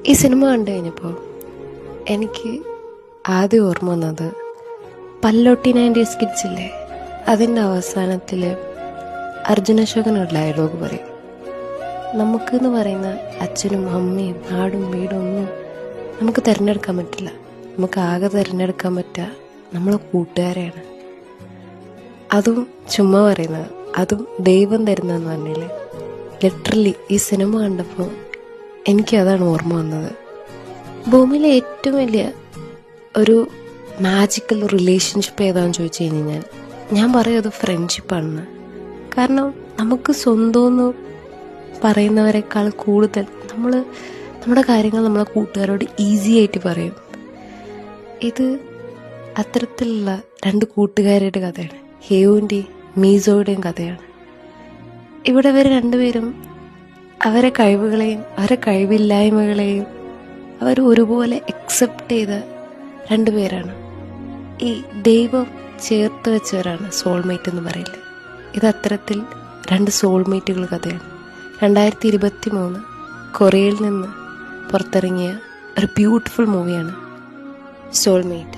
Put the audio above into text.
ഈ സിനിമ കണ്ടു കഴിഞ്ഞപ്പോൾ എനിക്ക് ആദ്യം ഓർമ്മ വന്നത് പല്ലോട്ടി 90s കിഡ്സില്ലേ, അതിൻ്റെ അവസാനത്തിൽ അർജുന അശോകൻ ഒരു ഡയലോഗ് പറയും. നമുക്കെന്ന് പറയുന്ന അച്ഛനും അമ്മയും നാടും വീടും ഒന്നും നമുക്ക് തിരഞ്ഞെടുക്കാൻ പറ്റില്ല. നമുക്ക് ആകെ തിരഞ്ഞെടുക്കാൻ പറ്റുക നമ്മളെ കൂട്ടുകാരെയാണ്. അതും ചുമ്മാ പറയുന്നത്, അതും ദൈവം തരുന്നതെന്ന് പറഞ്ഞില്ലേ. ലിറ്ററലി ഈ സിനിമ കണ്ടപ്പോൾ എനിക്കതാണ് ഓർമ്മ വന്നത്. ഭൂമിയിലെ ഏറ്റവും വലിയ ഒരു മാജിക്കൽ റിലേഷൻഷിപ്പ് ഏതാണെന്ന് ചോദിച്ചു കഴിഞ്ഞാൽ ഞാൻ പറയും അത് ഫ്രണ്ട്ഷിപ്പാണെന്ന്. കാരണം നമുക്ക് സ്വന്തമെന്ന് പറയുന്നവരെക്കാൾ കൂടുതൽ നമ്മുടെ കാര്യങ്ങൾ നമ്മളെ കൂട്ടുകാരോട് ഈസി ആയിട്ട് പറയും. ഇത് അത്തരത്തിലുള്ള രണ്ട് കൂട്ടുകാരുടെ കഥയാണ്. ഹേയുവിൻ്റെയും മീസോയുടെയും കഥയാണ്. ഇവിടെ ഇവർ രണ്ടുപേരും അവരെ കഴിവുകളെയും അവരെ കഴിവില്ലായ്മകളെയും അവർ ഒരുപോലെ അക്സെപ്റ്റ് ചെയ്ത രണ്ടുപേരാണ്. ഈ ദൈവം ചേർത്ത് വെച്ചവരാണ് സോൾമേറ്റ് എന്ന് പറയില്ല. ഇത് അത്തരത്തിൽ രണ്ട് സോൾമേറ്റുകൾ കഥയാണ്. 2023 കൊറിയയിൽ നിന്ന് പുറത്തിറങ്ങിയ ഒരു ബ്യൂട്ടിഫുൾ മൂവിയാണ് സോൾമേറ്റ്.